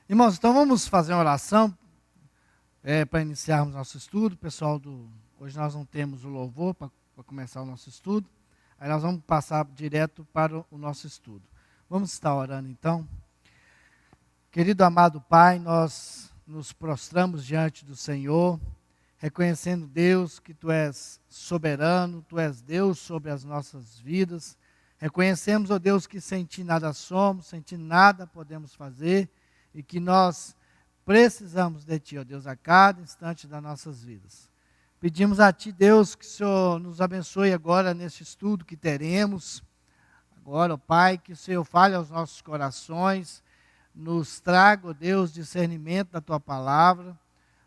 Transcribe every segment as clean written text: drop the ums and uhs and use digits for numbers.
Irmãos, então vamos fazer uma oração para iniciarmos nosso estudo. Pessoal, hoje nós não temos o louvor para começar o nosso estudo. Aí nós vamos passar direto para o nosso estudo. Vamos estar orando então. Querido amado Pai, nós nos prostramos diante do Senhor, reconhecendo, Deus, que Tu és soberano, Tu és Deus sobre as nossas vidas. Reconhecemos, ó Deus, que sem Ti nada somos, sem Ti nada podemos fazer, e que nós precisamos de Ti, ó Deus, a cada instante das nossas vidas. Pedimos a Ti, Deus, que o Senhor nos abençoe agora neste estudo que teremos. Agora, ó Pai, que o Senhor fale aos nossos corações, nos traga, ó Deus, discernimento da Tua palavra,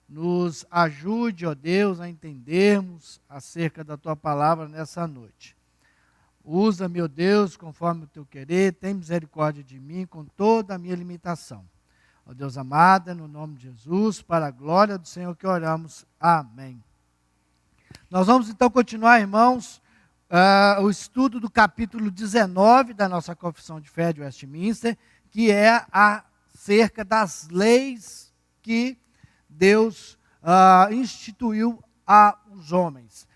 nos ajude, ó Deus, a entendermos acerca da Tua palavra nessa noite. Usa, meu Deus, conforme o Teu querer, tem misericórdia de mim com toda a minha limitação. Ó Deus amado, no nome de Jesus, para a glória do Senhor que oramos. Amém. Nós vamos então continuar, irmãos, o estudo do capítulo 19 da nossa Confissão de Fé de Westminster, que é acerca das leis que Deus instituiu aos homens.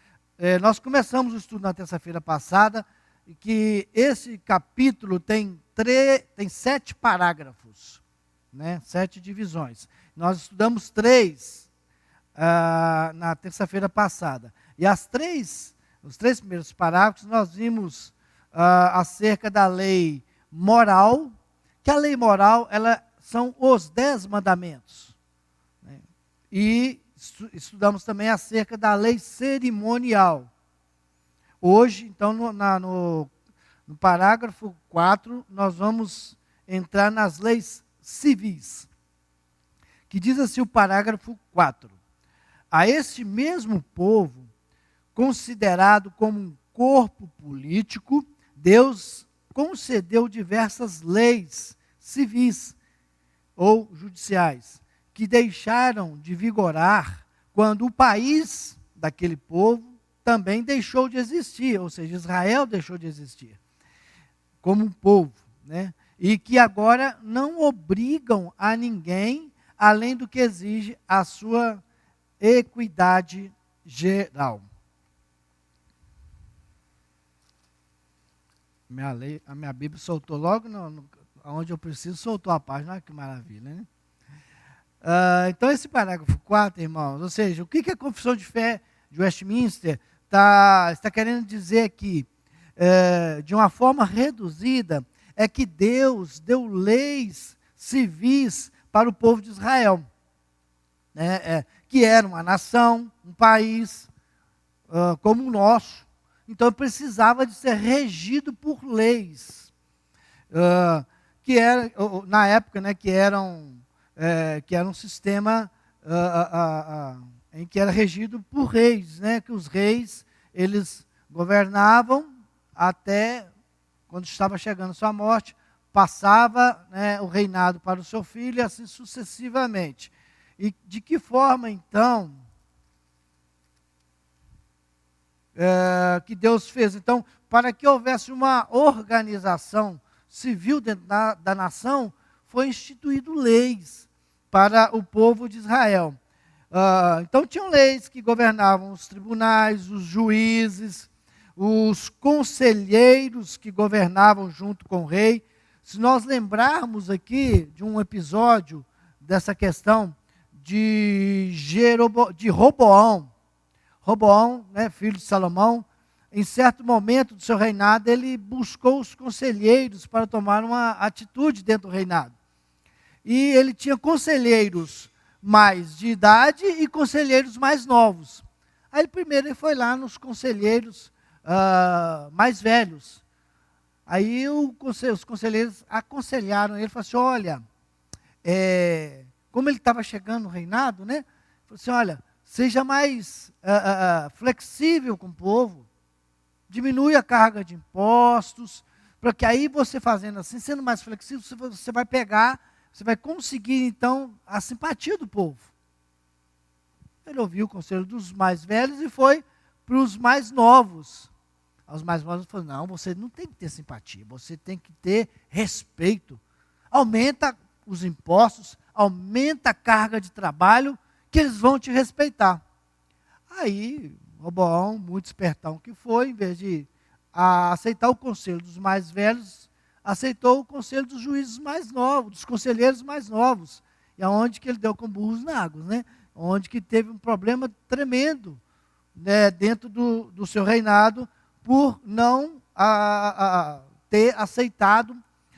Nós começamos o estudo na terça-feira passada, e que esse capítulo tem 7 parágrafos, né? 7 divisões. Nós estudamos 3 na terça-feira passada. E os 3 primeiros parágrafos nós vimos acerca da lei moral, que a lei moral são os 10 mandamentos. Né? E estudamos também acerca da lei cerimonial. Hoje, então, no parágrafo 4, nós vamos entrar nas leis civis, que diz assim o parágrafo 4. A este mesmo povo, considerado como um corpo político, Deus concedeu diversas leis civis ou judiciais, que deixaram de vigorar quando o país daquele povo também deixou de existir, ou seja, Israel deixou de existir como um povo, né? E que agora não obrigam a ninguém, além do que exige a sua equidade geral. A minha Bíblia soltou logo onde eu preciso, soltou a página. Olha que maravilha, né? Então esse parágrafo 4, irmãos, ou seja, o que a Confissão de Fé de Westminster está querendo dizer aqui, de uma forma reduzida, é que Deus deu leis civis para o povo de Israel, né? Que era uma nação, um país como o nosso. Então precisava de ser regido por leis, que era, na época, né, que era um sistema em que era regido por reis, né, que os reis, eles governavam até quando estava chegando sua morte, passava, né, o reinado para o seu filho e assim sucessivamente. E de que forma, então, que Deus fez? Então, para que houvesse uma organização civil dentro da nação, foi instituído leis para o povo de Israel. Então, tinham leis que governavam os tribunais, os juízes, os conselheiros que governavam junto com o rei. Se nós lembrarmos aqui de um episódio dessa questão de Roboão, né, filho de Salomão, em certo momento do seu reinado, ele buscou os conselheiros para tomar uma atitude dentro do reinado. E ele tinha conselheiros mais de idade e conselheiros mais novos. Aí primeiro ele foi lá nos conselheiros mais velhos. Aí os conselheiros aconselharam ele, falaram assim, olha, como ele estava chegando no reinado, né? Falou assim, olha, seja mais flexível com o povo, diminui a carga de impostos, porque aí você fazendo assim, sendo mais flexível, você vai conseguir então a simpatia do povo. Ele ouviu o conselho dos mais velhos e foi para os mais novos. Os mais novos falaram, não, você não tem que ter simpatia, você tem que ter respeito. Aumenta os impostos, aumenta a carga de trabalho, que eles vão te respeitar. Aí, Roboão, muito espertão que foi, em vez de aceitar o conselho dos mais velhos, aceitou o conselho dos juízes mais novos, dos conselheiros mais novos. E aonde que ele deu com burros na água, né? Onde que teve um problema tremendo, né, dentro do seu reinado, por não ter aceitado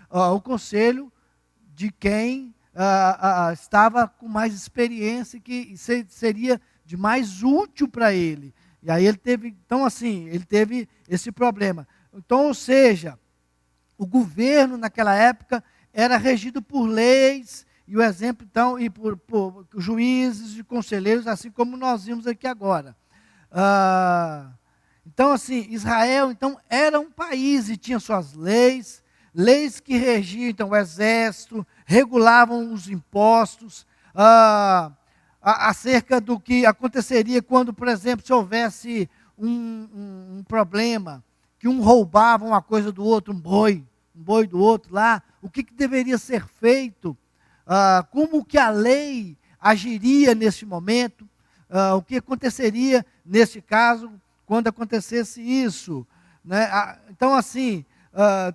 o conselho de quem estava com mais experiência, que seria de mais útil para ele. E aí ele teve, então assim, ele teve esse problema. Então, ou seja, o governo naquela época era regido por leis, e o exemplo, então, e por juízes e conselheiros, assim como nós vimos aqui agora. Então, assim, Israel, então, era um país e tinha suas leis, leis que regiam, então, o exército, regulavam os impostos, acerca do que aconteceria quando, por exemplo, se houvesse um problema, que um roubava uma coisa do outro, um boi do outro lá, o que deveria ser feito, como que a lei agiria nesse momento, o que aconteceria nesse caso, quando acontecesse isso, né? Então, assim,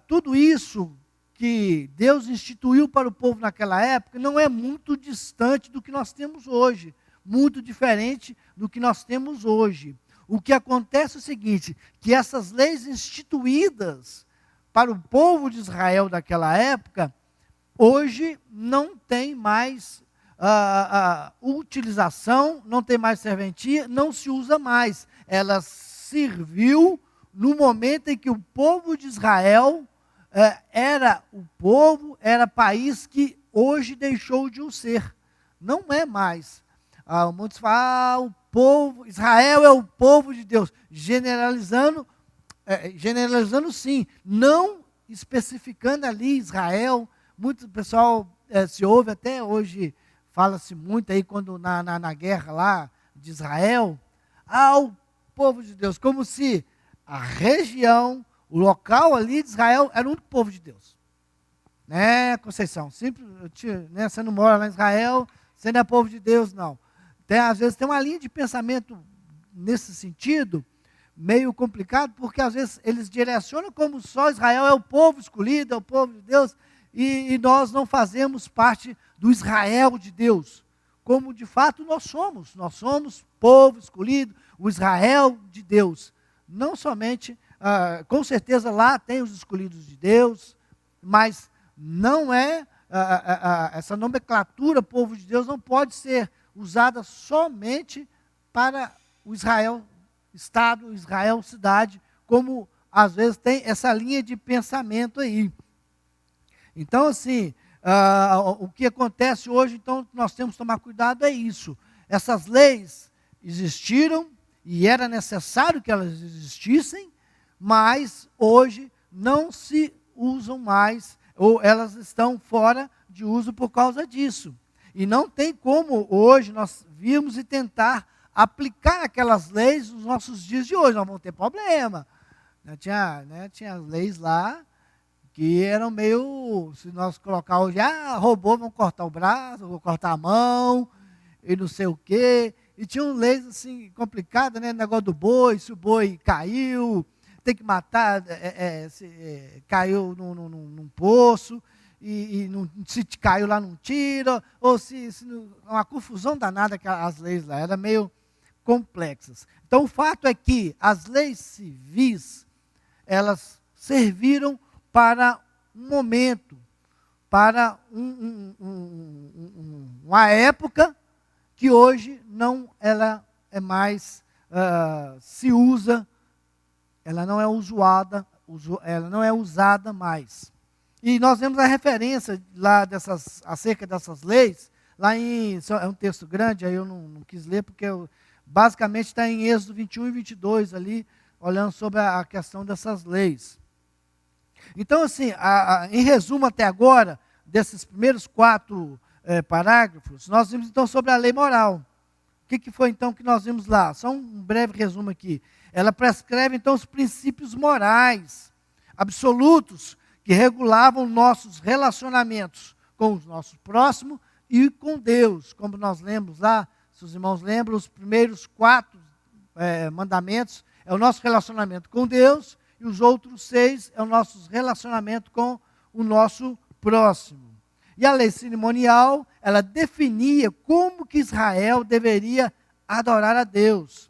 tudo isso que Deus instituiu para o povo naquela época não é muito distante do que nós temos hoje, muito diferente do que nós temos hoje. O que acontece é o seguinte, que essas leis instituídas para o povo de Israel daquela época, hoje não tem mais utilização, não tem mais serventia, não se usa mais. Ela serviu no momento em que o povo de Israel era país que hoje deixou de o ser. Não é mais. Muitos falam, o povo, Israel é o povo de Deus. Generalizando sim, não especificando ali Israel. Muito pessoal se ouve até hoje, fala-se muito aí quando na guerra lá de Israel, o povo de Deus, como se a região, o local ali de Israel era o único povo de Deus. Né, Conceição? Simples, né, você não mora lá em Israel, você não é povo de Deus, não. Às vezes tem uma linha de pensamento nesse sentido, meio complicado, porque às vezes eles direcionam como só Israel é o povo escolhido, é o povo de Deus, e nós não fazemos parte do Israel de Deus, como de fato nós somos povo escolhido, o Israel de Deus. Não somente, com certeza lá tem os escolhidos de Deus, mas não é, essa nomenclatura povo de Deus não pode ser usada somente para o Israel Estado, o Israel cidade, como às vezes tem essa linha de pensamento aí. Então, assim, o que acontece hoje, então, nós temos que tomar cuidado é isso. Essas leis existiram e era necessário que elas existissem, mas hoje não se usam mais, ou elas estão fora de uso por causa disso. E não tem como hoje nós virmos e tentar aplicar aquelas leis nos nossos dias de hoje, nós vamos ter problema. Tinha leis lá que eram meio, se nós colocar hoje, roubou, vão cortar o braço, vão cortar a mão, e não sei o quê. E tinham leis assim, complicadas, né? Negócio do boi, se o boi caiu, tem que matar, caiu num poço, se caiu lá não tira, ou uma confusão danada, que as leis lá eram meio complexas. Então o fato é que as leis civis, elas serviram para um momento, para uma época que hoje ela é mais, se usa, ela não é usada mais. E nós vemos a referência lá acerca dessas leis, lá é um texto grande, aí eu não quis ler, porque basicamente está em Êxodo 21 e 22 ali, olhando sobre a questão dessas leis. Então, assim, em resumo até agora, desses primeiros 4 parágrafos, nós vimos então sobre a lei moral. O que foi então que nós vimos lá? Só um breve resumo aqui. Ela prescreve então os princípios morais absolutos que regulavam nossos relacionamentos com os nossos próximos, e com Deus, como nós lemos lá, se os irmãos lembram, os primeiros 4 mandamentos é o nosso relacionamento com Deus, e os outros 6 é o nosso relacionamento com o nosso próximo. E a lei cerimonial, ela definia como que Israel deveria adorar a Deus.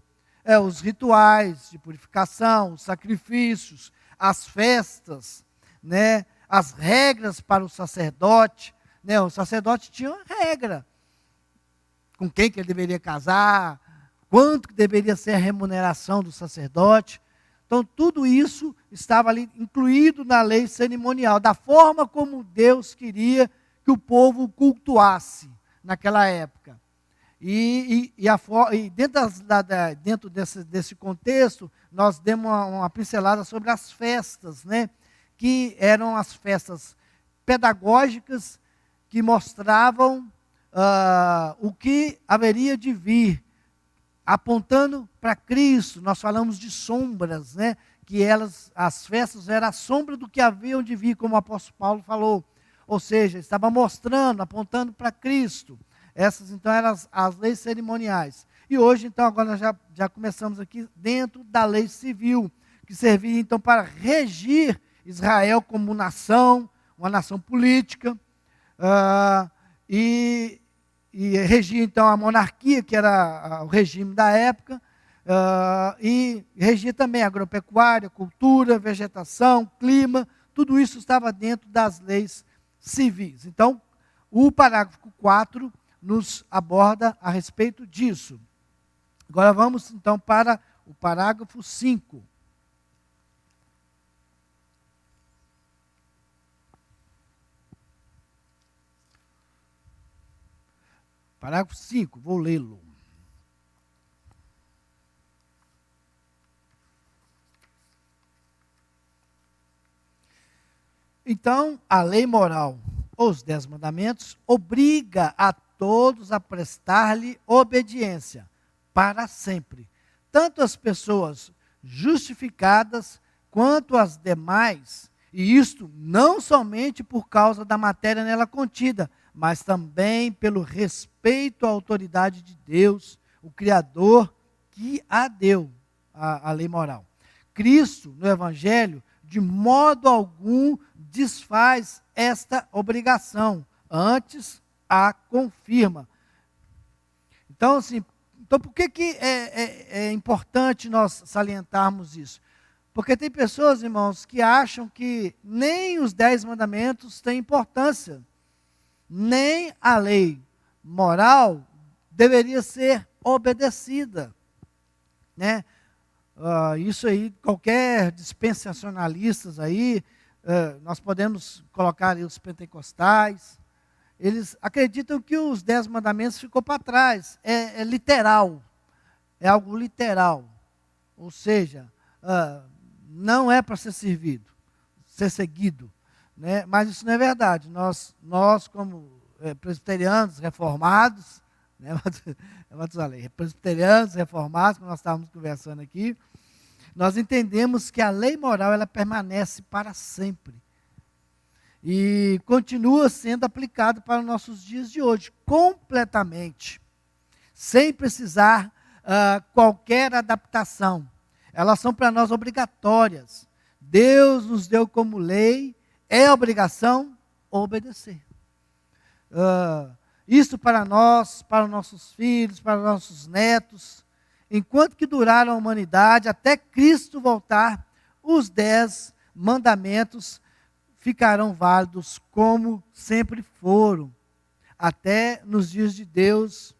Os rituais de purificação, os sacrifícios, as festas, né, as regras para o sacerdote. Né, o sacerdote tinha uma regra. Com quem que ele deveria casar, quanto que deveria ser a remuneração do sacerdote. Então, tudo isso estava ali incluído na lei cerimonial, da forma como Deus queria que o povo cultuasse naquela época. E dentro desse contexto, nós demos uma pincelada sobre as festas, né? Que eram as festas pedagógicas que mostravam o que haveria de vir, apontando para Cristo. Nós falamos de sombras, né? Que as festas eram a sombra do que haviam de vir, como o apóstolo Paulo falou. Ou seja, estava mostrando, apontando para Cristo. Essas, então, eram as leis cerimoniais. E hoje, então, agora nós já começamos aqui dentro da lei civil, que servia, então, para regir Israel como nação, uma nação política, e regia, então, a monarquia, que era o regime da época, e regia também a agropecuária, cultura, vegetação, clima, tudo isso estava dentro das leis civis. Então, o parágrafo 4 nos aborda a respeito disso. Agora vamos, então, para o parágrafo 5. Parágrafo 5, vou lê-lo. Então, a lei moral, os 10 mandamentos, obriga a todos a prestar-lhe obediência para sempre, tanto as pessoas justificadas quanto as demais, e isto não somente por causa da matéria nela contida, mas também pelo respeito à autoridade de Deus, o Criador que a deu, a lei moral. Cristo, no Evangelho, de modo algum desfaz esta obrigação, antes a confirma. Então, assim, por que é importante nós salientarmos isso? Porque tem pessoas, irmãos, que acham que nem os 10 mandamentos têm importância, nem a lei moral deveria ser obedecida, né? Isso aí, qualquer dispensacionalistas aí, nós podemos colocar aí os pentecostais, eles acreditam que os 10 mandamentos ficou para trás, é literal, é algo literal, ou seja, não é para ser seguido, né? Mas isso não é verdade. Nós como presbiterianos reformados, né? Presbiterianos reformados, como nós estávamos conversando aqui, nós entendemos que a lei moral ela permanece para sempre e continua sendo aplicada para os nossos dias de hoje, completamente, sem precisar qualquer adaptação. Elas são para nós obrigatórias. Deus nos deu como lei, é obrigação obedecer. Isso para nós, para os nossos filhos, para os nossos netos, enquanto que durar a humanidade, até Cristo voltar, os 10 mandamentos ficarão válidos como sempre foram. Até nos dias de Deus,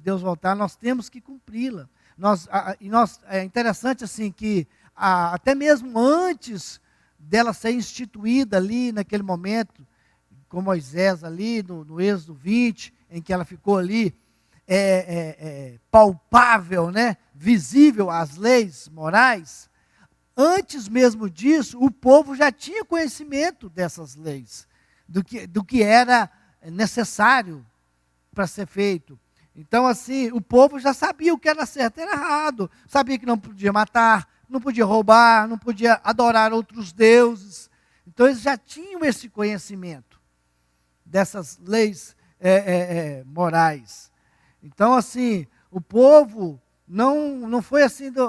Deus voltar, nós temos que cumpri-la. É interessante assim que até mesmo antes dela ser instituída ali naquele momento, com Moisés ali no Êxodo 20, em que ela ficou ali palpável, né, visível as leis morais, antes mesmo disso, o povo já tinha conhecimento dessas leis, do que era necessário para ser feito. Então, assim, o povo já sabia o que era certo e era errado. Sabia que não podia matar, não podia roubar, não podia adorar outros deuses. Então, eles já tinham esse conhecimento. dessas leis morais. Então, assim, o povo não foi assim de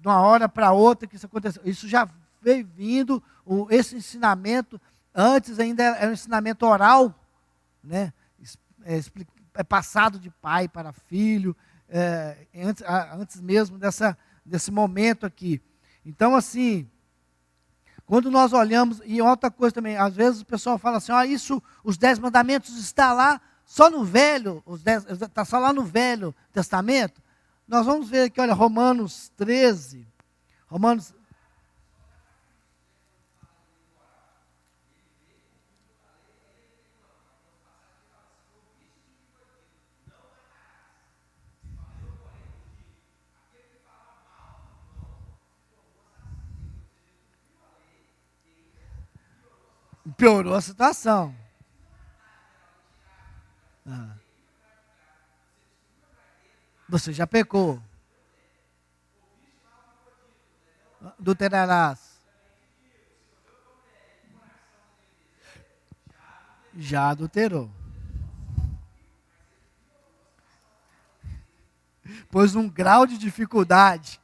uma hora para outra que isso aconteceu. Isso já veio vindo, esse ensinamento, antes ainda era um ensinamento oral, né? É passado de pai para filho, antes mesmo desse momento aqui. Então, assim, quando nós olhamos, e outra coisa também, às vezes o pessoal fala assim, os 10 mandamentos está lá só no Velho, está só lá no Velho Testamento. Nós vamos ver aqui, olha, Romanos 13, Romanos... Piorou a situação. Você já pecou. Adulterarás. Já adulterou. Pôs um grau de dificuldade.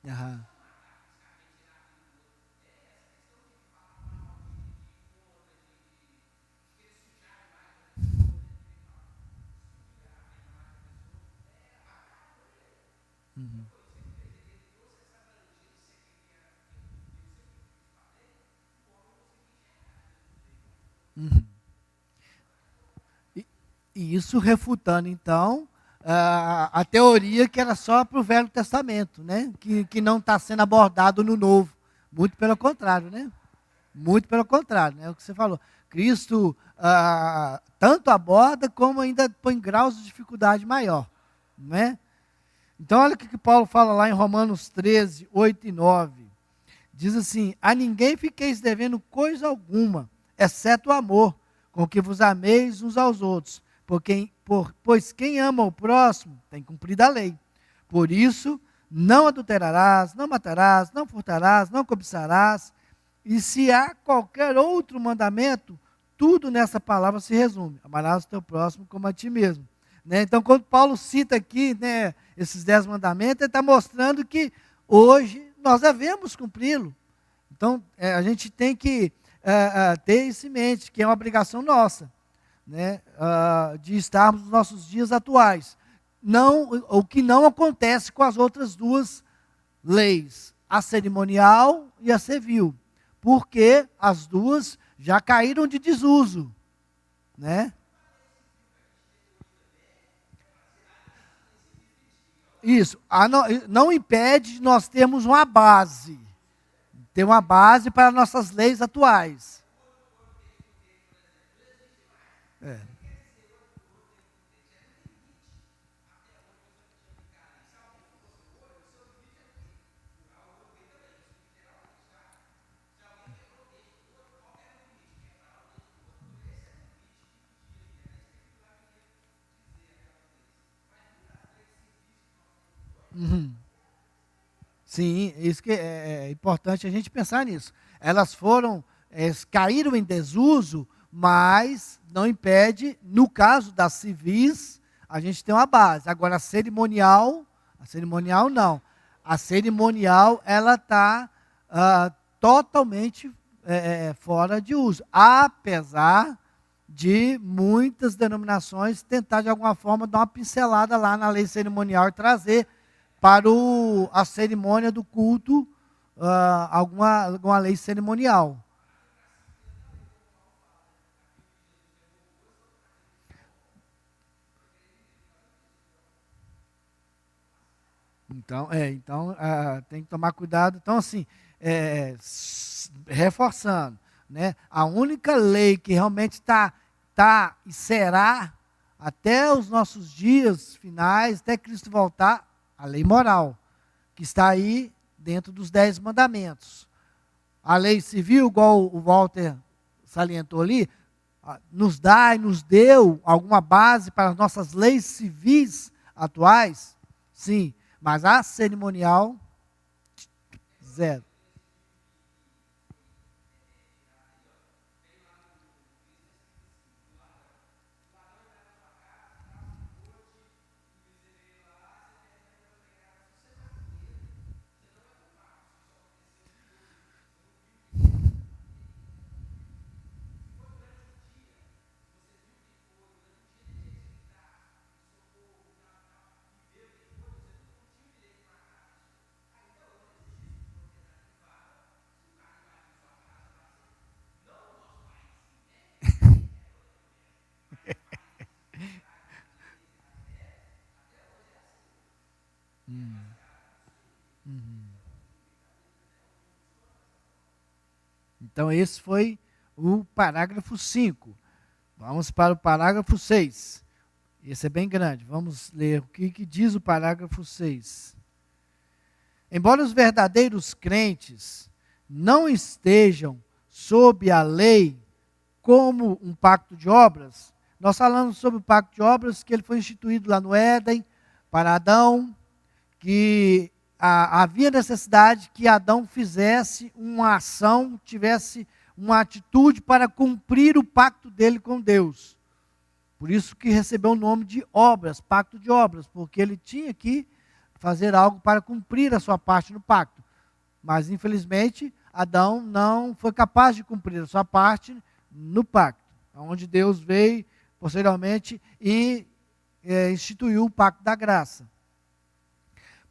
Aham. E isso refutando, então, a teoria que era só para o Velho Testamento, né? Que não está sendo abordado no Novo. Muito pelo contrário, né? Muito pelo contrário, né? O que você falou. Cristo tanto aborda como ainda põe graus de dificuldade maior, né? Então, olha o que Paulo fala lá em Romanos 13, 8 e 9. Diz assim, a ninguém fiqueis devendo coisa alguma, exceto o amor, com que vos ameis uns aos outros. Pois quem ama o próximo tem cumprido a lei. Por isso, não adulterarás, não matarás, não furtarás, não cobiçarás. E se há qualquer outro mandamento, tudo nessa palavra se resume. Amarás o teu próximo como a ti mesmo. Né? Então, quando Paulo cita aqui, né, esses 10 mandamentos, ele está mostrando que hoje nós devemos cumpri-lo. Então, a gente tem que ter isso em mente, que é uma obrigação nossa, né, de estarmos nos nossos dias atuais. O que não acontece com as outras duas leis, a cerimonial e a civil, porque as duas já caíram de desuso, né? Isso, não impede de nós termos uma base, ter uma base para nossas leis atuais. Sim, isso que é importante a gente pensar nisso. Elas caíram em desuso, mas não impede, no caso das civis, a gente tem uma base. Agora, a cerimonial não. A cerimonial, ela está totalmente fora de uso. Apesar de muitas denominações tentar, de alguma forma, dar uma pincelada lá na lei cerimonial e trazer para a cerimônia do culto alguma lei cerimonial. Então, tem que tomar cuidado. Então, assim, reforçando, né, a única lei que realmente está e será até os nossos dias finais, até Cristo voltar, a lei moral, que está aí dentro dos 10 mandamentos. A lei civil, igual o Walter salientou ali, nos dá e nos deu alguma base para as nossas leis civis atuais? Sim, mas a cerimonial, zero. Então, esse foi o parágrafo 5. Vamos para o parágrafo 6. Esse é bem grande. Vamos ler o que diz o parágrafo 6. Embora os verdadeiros crentes não estejam sob a lei como um pacto de obras, nós falamos sobre o pacto de obras que ele foi instituído lá no Éden, para Adão, que havia necessidade que Adão fizesse uma ação, tivesse uma atitude para cumprir o pacto dele com Deus. Por isso que recebeu o nome de obras, pacto de obras, porque ele tinha que fazer algo para cumprir a sua parte no pacto. Mas, infelizmente, Adão não foi capaz de cumprir a sua parte no pacto, onde Deus veio posteriormente e instituiu o pacto da graça,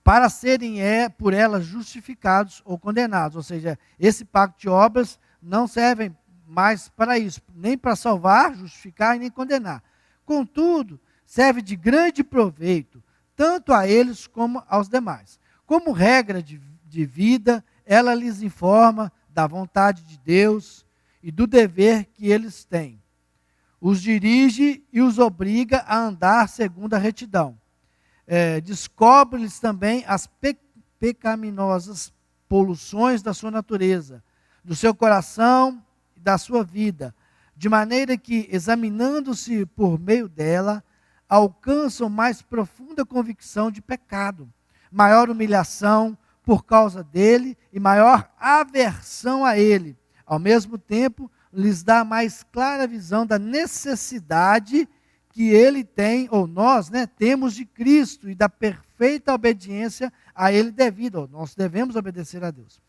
para serem por ela justificados ou condenados. Ou seja, esse pacto de obras não serve mais para isso, nem para salvar, justificar e nem condenar. Contudo, serve de grande proveito, tanto a eles como aos demais. Como regra de vida, ela lhes informa da vontade de Deus e do dever que eles têm. Os dirige e os obriga a andar segundo a retidão. Descobre-lhes também as pecaminosas poluições da sua natureza, do seu coração e da sua vida, de maneira que, examinando-se por meio dela, alcançam mais profunda convicção de pecado, maior humilhação por causa dele e maior aversão a ele. Ao mesmo tempo, lhes dá mais clara visão da necessidade que ele tem, ou nós, temos de Cristo e da perfeita obediência a ele devida, ou nós devemos obedecer a Deus.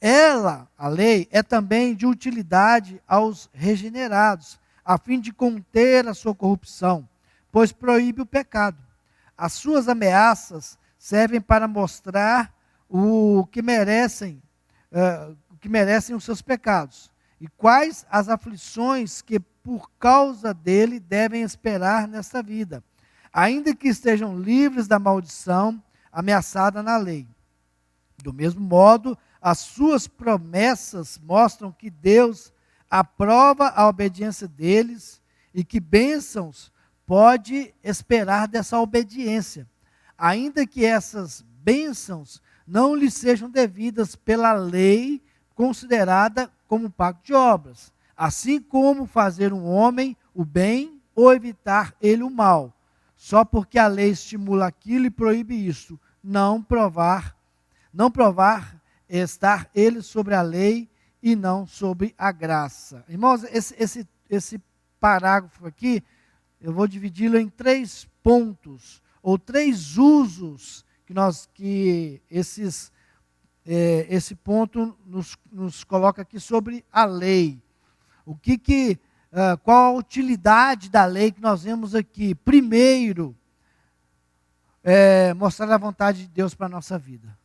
Ela, a lei, é também de utilidade aos regenerados, a fim de conter a sua corrupção, pois proíbe o pecado. As suas ameaças servem para mostrar o que merecem os seus pecados, e quais as aflições que por causa dele devem esperar nesta vida, ainda que estejam livres da maldição ameaçada na lei. Do mesmo modo, as suas promessas mostram que Deus aprova a obediência deles e que bênçãos pode esperar dessa obediência, ainda que essas bênçãos não lhe sejam devidas pela lei considerada como pacto de obras, assim como fazer um homem o bem ou evitar ele o mal, só porque a lei estimula aquilo e proíbe isso, não provar estar ele sobre a lei e não sobre a graça. Irmãos, esse parágrafo aqui, eu vou dividi-lo em 3 pontos, ou 3 usos que esse ponto nos coloca aqui sobre a lei. Qual a utilidade da lei que nós vemos aqui? Primeiro, mostrar a vontade de Deus para a nossa vida.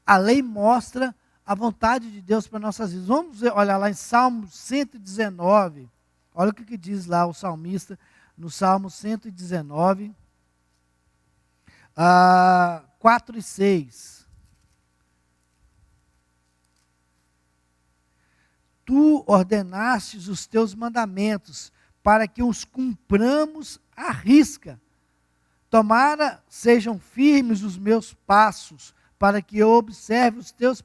A lei mostra a vontade de Deus para nossas vidas. Vamos olhar lá em Salmo 119. Olha o que diz lá o salmista no Salmo 119, 4 e 6. Tu ordenastes os teus mandamentos para que os cumpramos arrisca. Tomara sejam firmes os meus passos, para que eu observe os teus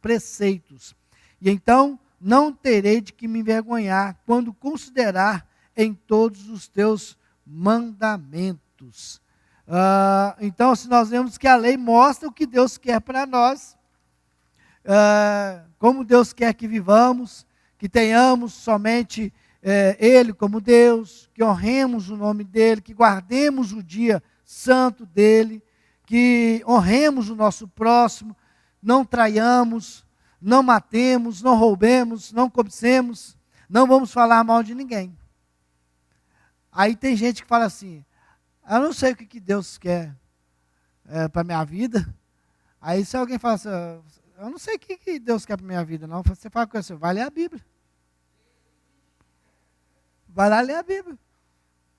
preceitos. E então não terei de que me envergonhar, quando considerar em todos os teus mandamentos. Então, se nós vemos que a lei mostra o que Deus quer para nós, como Deus quer que vivamos, que tenhamos somente Ele como Deus, que honremos o nome dEle, que guardemos o dia santo dEle, que honremos o nosso próximo, não traiamos, não matemos, não roubemos, não cobicemos, não vamos falar mal de ninguém. Aí tem gente que fala assim, eu não sei o que Deus quer para a minha vida. Aí se alguém fala assim, eu não sei o que Deus quer para a minha vida, não. Você fala com você, vai ler a Bíblia. Vai lá ler a Bíblia.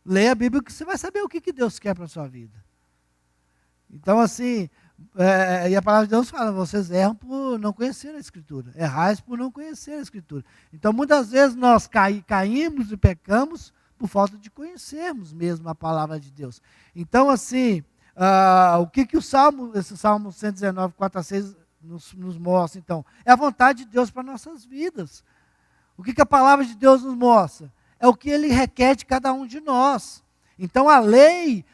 Leia a Bíblia que você vai saber o que Deus quer para a sua vida. Então assim, e a palavra de Deus fala, vocês erram por não conhecer a Escritura. Errais por não conhecer a Escritura. Então muitas vezes nós caímos e pecamos por falta de conhecermos mesmo a palavra de Deus. Então assim, o que esse Salmo 119, 4 a 6 nos mostra então? É a vontade de Deus para nossas vidas. O que a palavra de Deus nos mostra? É o que Ele requer de cada um de nós. Então a lei,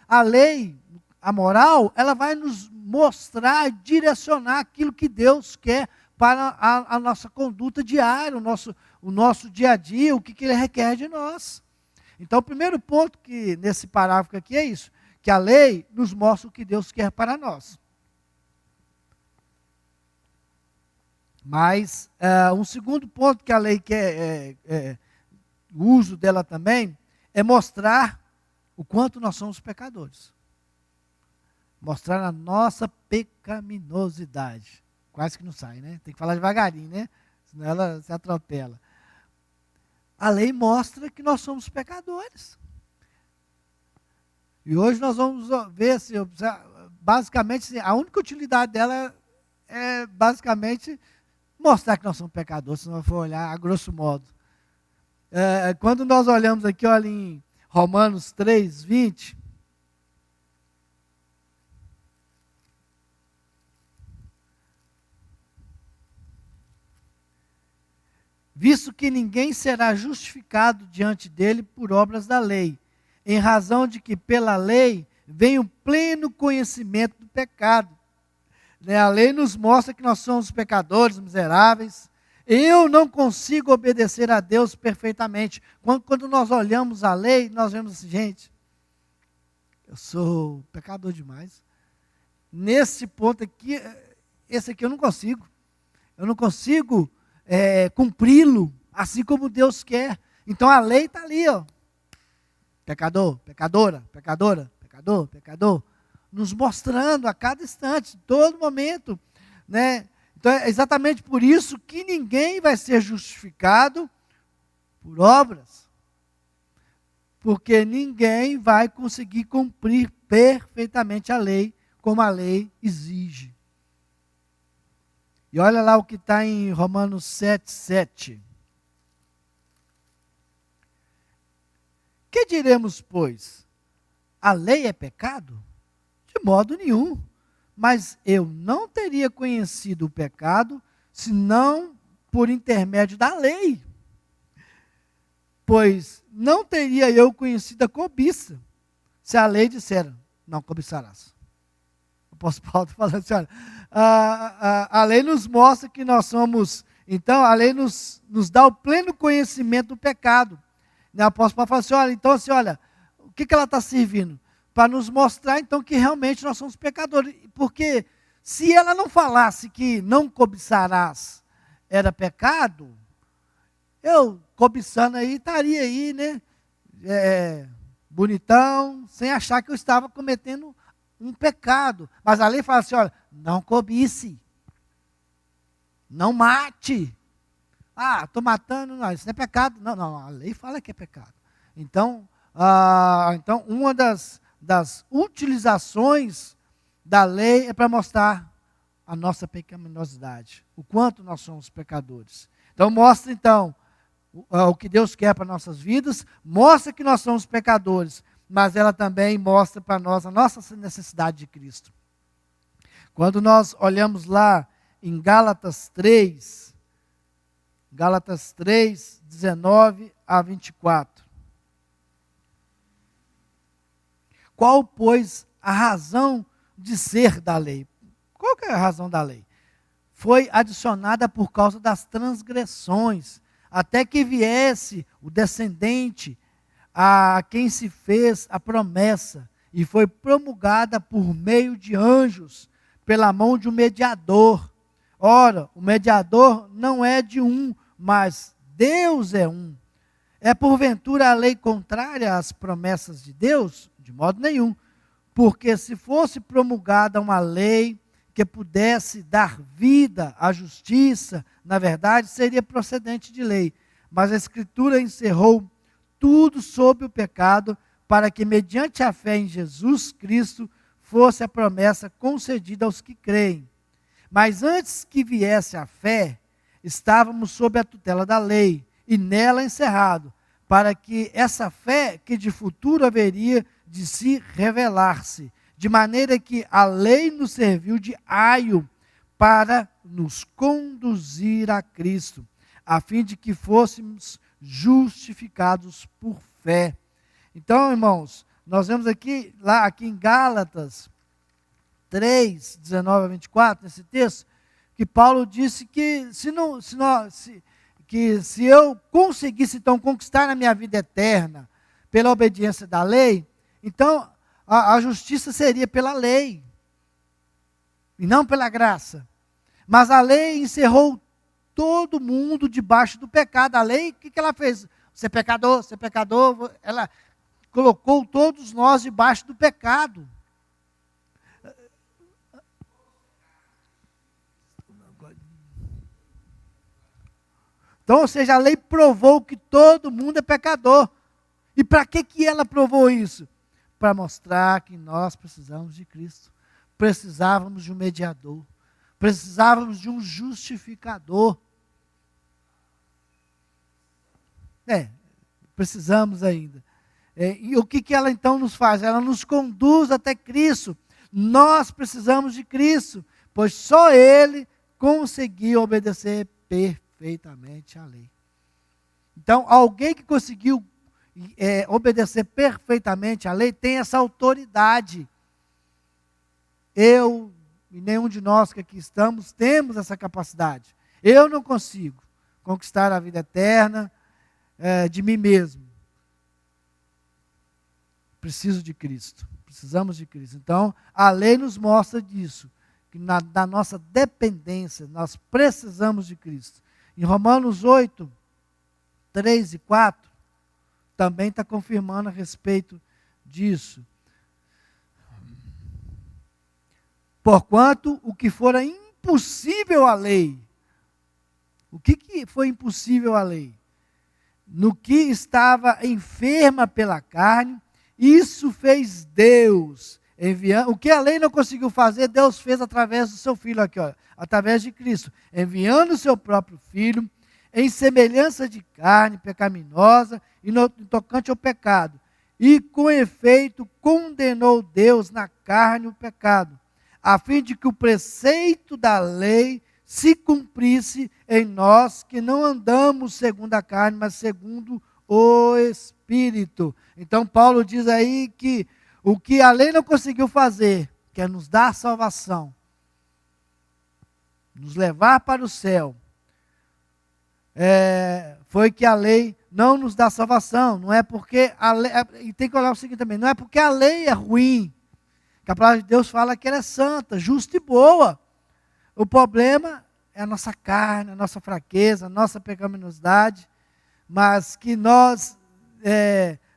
a moral, ela vai nos mostrar, direcionar aquilo que Deus quer para a nossa conduta diária, o nosso dia a dia, o que Ele requer de nós. Então o primeiro ponto que nesse parágrafo aqui é isso, que a lei nos mostra o que Deus quer para nós. Mas um segundo ponto que a lei quer, o uso dela também, é mostrar o quanto nós somos pecadores. Mostrar a nossa pecaminosidade. Quase que não sai, né? Tem que falar devagarinho, né? Senão ela se atropela. A lei mostra que nós somos pecadores. E hoje nós vamos ver, assim, basicamente, a única utilidade dela é basicamente mostrar que nós somos pecadores, se nós for olhar a grosso modo. Quando nós olhamos aqui, olha em Romanos 3, 20. Visto que ninguém será justificado diante dele por obras da lei, em razão de que pela lei vem o pleno conhecimento do pecado. A lei nos mostra que nós somos pecadores, miseráveis. Eu não consigo obedecer a Deus perfeitamente. Quando nós olhamos a lei, nós vemos assim, gente, eu sou pecador demais. Nesse ponto aqui, esse aqui eu não consigo. Eu não consigo cumpri-lo assim como Deus quer. Então a lei está ali, ó. Pecador, pecadora, pecadora, pecador, pecador. Nos mostrando a cada instante, todo momento, né? Então é exatamente por isso que ninguém vai ser justificado por obras. Porque ninguém vai conseguir cumprir perfeitamente a lei, como a lei exige. E olha lá o que está em Romanos 7, 7. Que diremos, pois? A lei é pecado? De modo nenhum. Mas eu não teria conhecido o pecado, senão por intermédio da lei. Pois não teria eu conhecido a cobiça, se a lei disser, não cobiçarás. O apóstolo Paulo está falando assim, olha, a lei nos mostra que nós somos, então a lei nos dá o pleno conhecimento do pecado. O apóstolo Paulo fala assim, olha, então assim, olha, o que ela está servindo? Para nos mostrar então que realmente nós somos pecadores. Porque se ela não falasse que não cobiçarás era pecado, eu cobiçando aí, estaria aí, né? Bonitão, sem achar que eu estava cometendo um pecado. Mas a lei fala assim, olha, não cobice, não mate. Estou matando, não, isso não é pecado. Não, a lei fala que é pecado. Então uma das utilizações da lei é para mostrar a nossa pecaminosidade, o quanto nós somos pecadores. Então mostra então o que Deus quer para nossas vidas, mostra que nós somos pecadores. mas ela também mostra para nós a nossa necessidade de Cristo. Quando nós olhamos lá em Gálatas 3, 19 a 24. Qual, pois, a razão de ser da lei? Qual que é a razão da lei? Foi adicionada por causa das transgressões, até que viesse o descendente a quem se fez a promessa, e foi promulgada por meio de anjos, pela mão de um mediador. Ora, o mediador não é de um, mas Deus é um. É porventura a lei contrária às promessas de Deus? De modo nenhum. Porque se fosse promulgada uma lei que pudesse dar vida à justiça, na verdade, seria procedente de lei. Mas a Escritura encerrou tudo sob o pecado, para que, mediante a fé em Jesus Cristo, fosse a promessa concedida aos que creem. Mas antes que viesse a fé, estávamos sob a tutela da lei, e nela encerrado, para que essa fé que de futuro haveria de se revelar-se, de maneira que a lei nos serviu de aio para nos conduzir a Cristo, a fim de que fôssemos justificados por fé. Então, irmãos, nós vemos aqui em Gálatas 3, 19 a 24, nesse texto, que Paulo disse que se eu conseguisse então conquistar a minha vida eterna pela obediência da lei, então a justiça seria pela lei e não pela graça. Mas a lei encerrou todo mundo debaixo do pecado. A lei, o que ela fez? Você é pecador, ela colocou todos nós debaixo do pecado. Então, ou seja, a lei provou que todo mundo é pecador. E para que ela provou isso? Para mostrar que nós precisamos de Cristo. Precisávamos de um mediador. Precisávamos de um justificador. Precisamos ainda. E o que ela então nos faz? Ela nos conduz até Cristo. Nós precisamos de Cristo, pois só Ele conseguiu obedecer perfeitamente à lei. Então, alguém que conseguiu obedecer perfeitamente à lei tem essa autoridade. Eu e nenhum de nós que aqui estamos temos essa capacidade. Eu não consigo conquistar a vida eterna de mim mesmo. Preciso de Cristo. Precisamos de Cristo. Então, a lei nos mostra disso, que da nossa dependência, nós precisamos de Cristo. Em Romanos 8, 3 e 4, também está confirmando a respeito disso. Porquanto o que fora impossível à lei, o que foi impossível à lei? No que estava enferma pela carne, isso fez Deus, enviando. O que a lei não conseguiu fazer, Deus fez através do seu Filho, aqui, através de Cristo, enviando o seu próprio Filho, em semelhança de carne pecaminosa e no tocante ao pecado. E com efeito condenou Deus na carne o pecado, a fim de que o preceito da lei se cumprisse em nós, que não andamos segundo a carne, mas segundo o Espírito. Então Paulo diz aí que o que a lei não conseguiu fazer, que é nos dar salvação, nos levar para o céu, foi que a lei não nos dá salvação. Não é porque a lei, e tem que olhar o seguinte também, não é porque a lei é ruim, que a palavra de Deus fala que ela é santa, justa e boa. O problema é a nossa carne, a nossa fraqueza, a nossa pecaminosidade, mas que nós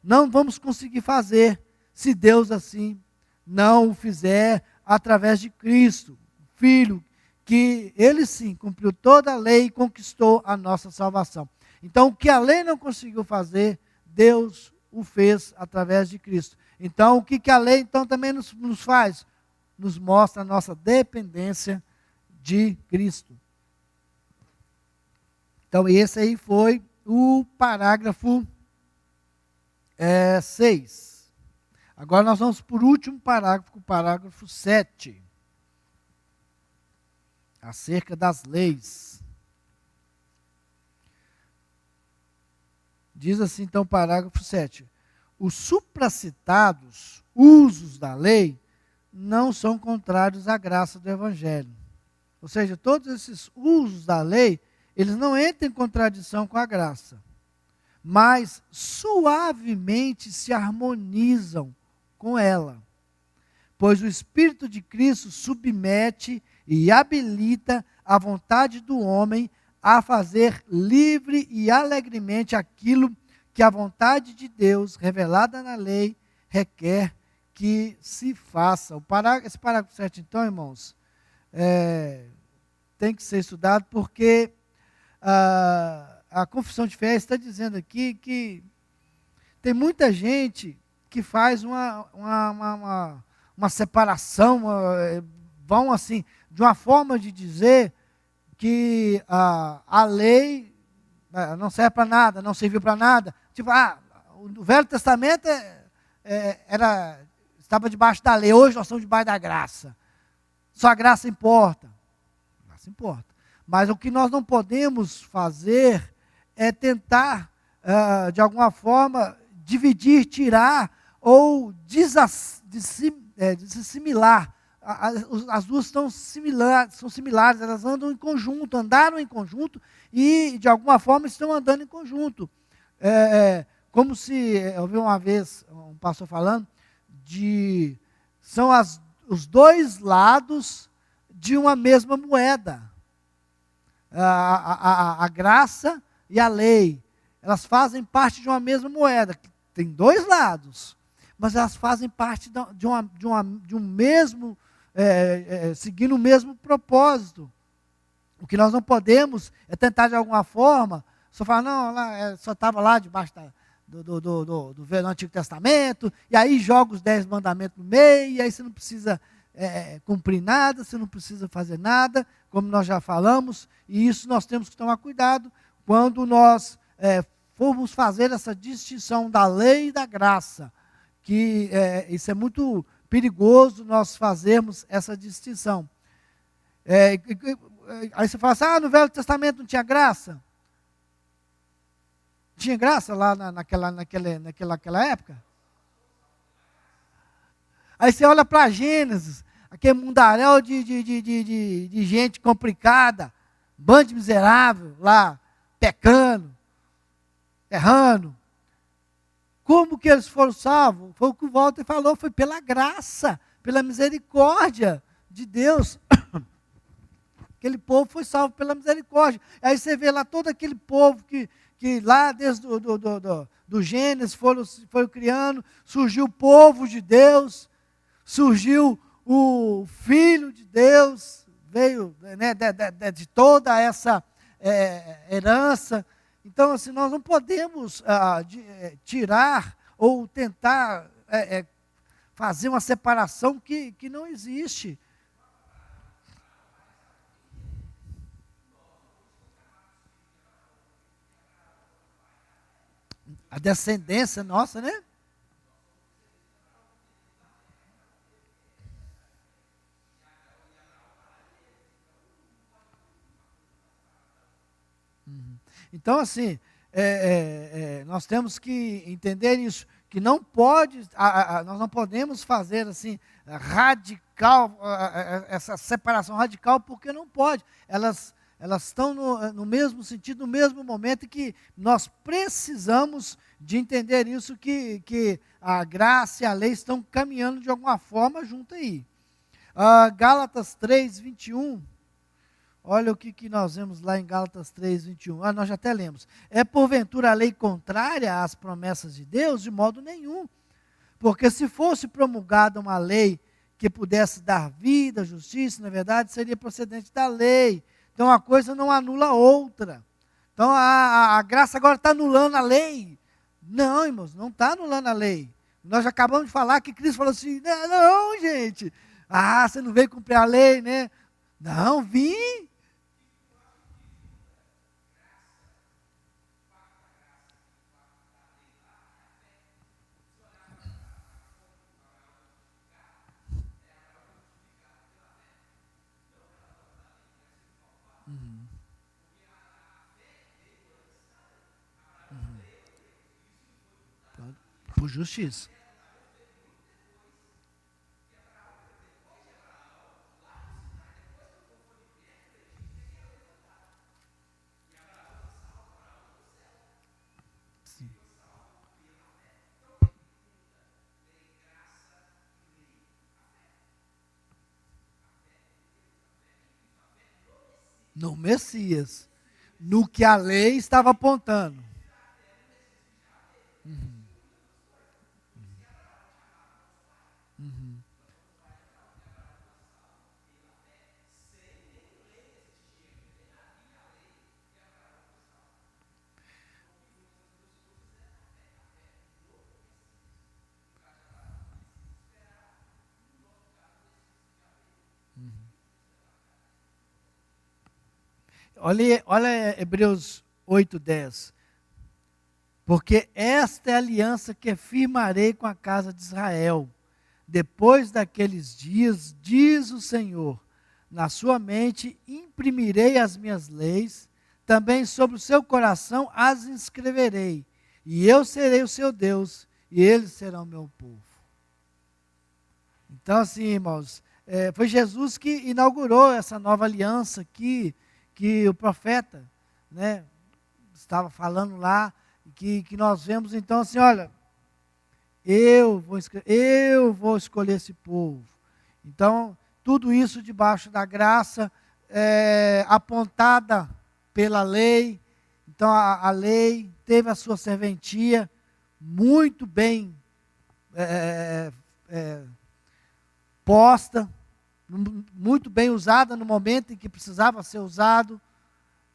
não vamos conseguir fazer se Deus assim não o fizer através de Cristo, Filho, que Ele sim cumpriu toda a lei e conquistou a nossa salvação. Então, o que a lei não conseguiu fazer, Deus o fez através de Cristo. Então, o que a lei então também nos faz? Nos mostra a nossa dependência de Cristo. Então, esse aí foi o parágrafo 6. Agora nós vamos por último parágrafo, o parágrafo 7. Acerca das leis. Diz assim, então, o parágrafo 7. Os supracitados usos da lei não são contrários à graça do Evangelho. Ou seja, todos esses usos da lei, eles não entram em contradição com a graça, mas suavemente se harmonizam com ela. Pois o Espírito de Cristo submete e habilita a vontade do homem a fazer livre e alegremente aquilo que a vontade de Deus, revelada na lei, requer que se faça. Esse parágrafo 7, então, irmãos, tem que ser estudado, porque a confissão de fé está dizendo aqui que tem muita gente que faz uma separação, vão assim, de uma forma de dizer que a lei não serve para nada, não serviu para nada. Tipo, o Velho Testamento estava debaixo da lei, hoje nós estamos debaixo da graça. Só a graça importa. A graça importa. Mas o que nós não podemos fazer é tentar, de alguma forma, dividir, tirar ou desassimilar. As duas são similares, elas andam em conjunto, andaram em conjunto e, de alguma forma, estão andando em conjunto. Como se, eu ouvi uma vez um pastor falando, são os dois lados de uma mesma moeda. A graça e a lei, elas fazem parte de uma mesma moeda, que tem dois lados, mas elas fazem parte de um mesmo, seguindo o mesmo propósito. O que nós não podemos é tentar de alguma forma, só falar, não, só estava lá debaixo do Antigo Testamento, e aí joga os 10 mandamentos no meio, e aí você não precisa cumprir nada, você não precisa fazer nada, como nós já falamos, e isso nós temos que tomar cuidado quando nós formos fazer essa distinção da lei e da graça, que isso é muito perigoso nós fazermos essa distinção. Aí você fala assim, no Velho Testamento não tinha graça? Tinha graça lá naquela época? Aí você olha para Gênesis, aquele mundaréu de gente complicada, bando de miserável lá, pecando, errando. Como que eles foram salvos? Foi o que o Walter falou, foi pela graça, pela misericórdia de Deus. Aquele povo foi salvo pela misericórdia. Aí você vê lá todo aquele povo que lá desde do Gênesis foram criando, surgiu o povo de Deus, surgiu o Filho de Deus, veio de toda essa herança. Então, assim, nós não podemos tirar ou tentar fazer uma separação que não existe. A descendência nossa, né? Então, assim, nós temos que entender isso, que não pode, nós não podemos fazer assim, radical, essa separação radical, porque não pode. Elas estão no mesmo sentido, no mesmo momento, e que nós precisamos de entender isso, que a graça e a lei estão caminhando de alguma forma junto aí. Gálatas 3, 21. Olha o que nós vemos lá em Gálatas 3, 21. Nós já até lemos. É porventura a lei contrária às promessas de Deus? De modo nenhum. Porque se fosse promulgada uma lei que pudesse dar vida, justiça, na verdade, seria procedente da lei. Então, uma coisa não anula a outra. Então, a graça agora está anulando a lei. Não, irmãos, não está anulando a lei. Nós já acabamos de falar que Cristo falou assim, não, gente. Você não veio cumprir a lei, né? Não, vim. Por justiça. Sim. No Messias. No que a lei estava apontando. Uhum. Uhum. Olha Hebreus 8:10. Porque esta é a aliança que firmarei com a casa de Israel. Depois daqueles dias, diz o Senhor, na sua mente imprimirei as minhas leis, também sobre o seu coração as inscreverei, e eu serei o seu Deus, e eles serão meu povo. Então, assim, irmãos, foi Jesus que inaugurou essa nova aliança que o profeta, né, estava falando lá, que nós vemos então assim, olha, eu vou escolher esse povo. Então, tudo isso debaixo da graça, apontada pela lei. Então, a lei teve a sua serventia muito bem posta, muito bem usada no momento em que precisava ser usado.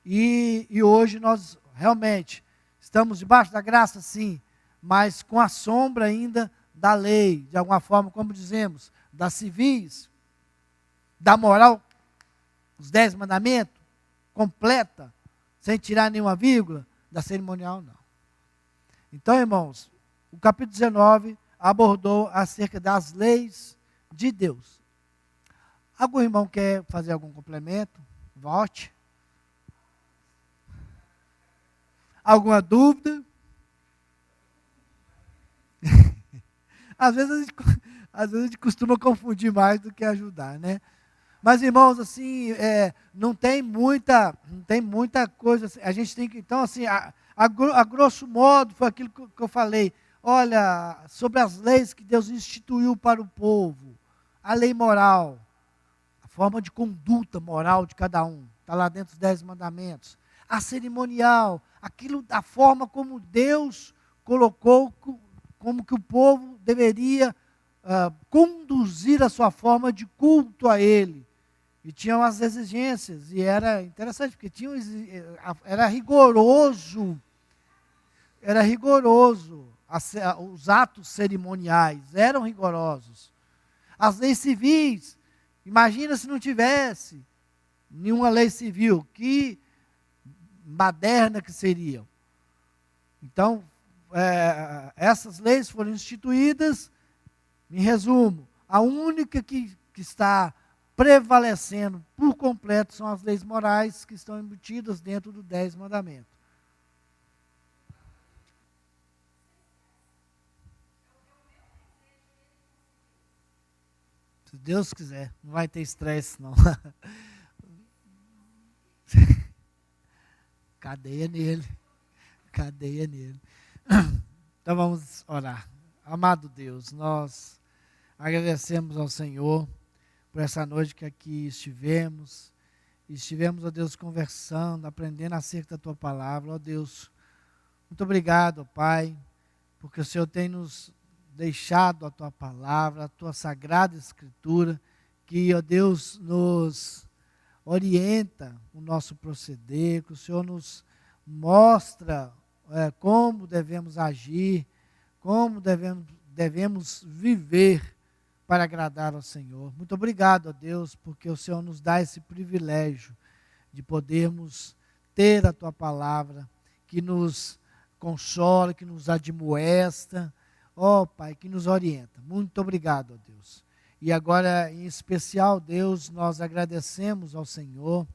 E hoje nós realmente estamos debaixo da graça, sim, mas com a sombra ainda da lei, de alguma forma, como dizemos, das civis, da moral, os 10 mandamentos, completa, sem tirar nenhuma vírgula, da cerimonial, não. Então, irmãos, o capítulo 19 abordou acerca das leis de Deus. Algum irmão quer fazer algum complemento? Volte. Alguma dúvida? Às vezes a gente costuma confundir mais do que ajudar, né? Mas, irmãos, assim, não tem muita coisa. Assim, a gente tem que, então, assim, a grosso modo, foi aquilo que eu falei. Olha, sobre as leis que Deus instituiu para o povo. A lei moral, a forma de conduta moral de cada um. Está lá dentro dos 10 mandamentos. A cerimonial, a forma como Deus colocou, como que o povo deveria conduzir a sua forma de culto a Ele. E tinham as exigências, e era interessante, porque era rigoroso, os atos cerimoniais eram rigorosos. As leis civis, imagina se não tivesse nenhuma lei civil, que moderna que seriam. Então, essas leis foram instituídas, em resumo, a única que está prevalecendo por completo são as leis morais que estão embutidas dentro dos 10 mandamentos. Se Deus quiser, não vai ter estresse não. Cadeia nele. Cadeia nele. Então vamos orar. Amado Deus, nós agradecemos ao Senhor por essa noite que aqui estivemos, ó Deus, conversando, aprendendo acerca da Tua palavra, ó Deus. Muito obrigado, ó Pai, porque o Senhor tem nos deixado a Tua palavra, a Tua sagrada Escritura, que, ó Deus, nos orienta o nosso proceder, que o Senhor nos mostra como devemos agir, como devemos viver para agradar ao Senhor. Muito obrigado, ó Deus, porque o Senhor nos dá esse privilégio de podermos ter a Tua palavra, que nos consola, que nos admoesta, ó Pai, que nos orienta. Muito obrigado, ó Deus. E agora, em especial, Deus, nós agradecemos ao Senhor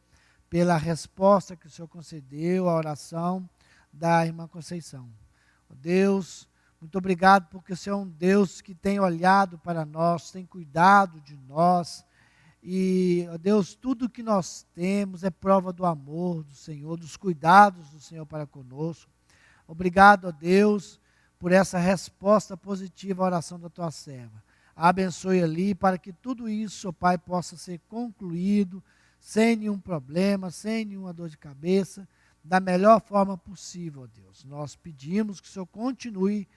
pela resposta que o Senhor concedeu à oração da irmã Conceição. Ó Deus, Muito obrigado porque o Senhor é um Deus que tem olhado para nós, tem cuidado de nós. E, ó Deus, tudo que nós temos é prova do amor do Senhor, dos cuidados do Senhor para conosco. Obrigado, ó Deus, por essa resposta positiva à oração da tua serva. Abençoe ali para que tudo isso, ó Pai, possa ser concluído sem nenhum problema, sem nenhuma dor de cabeça, da melhor forma possível, ó Deus. Nós pedimos que o Senhor continue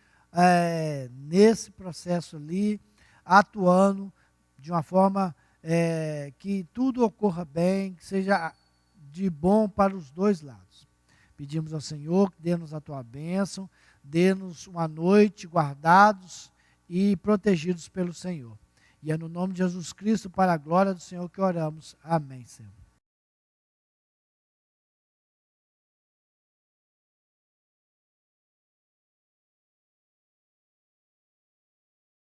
nesse processo ali, atuando de uma forma que tudo ocorra bem, que seja de bom para os dois lados. Pedimos ao Senhor que dê-nos a tua bênção, dê-nos uma noite guardados e protegidos pelo Senhor. E é no nome de Jesus Cristo, para a glória do Senhor, que oramos. Amém, Senhor.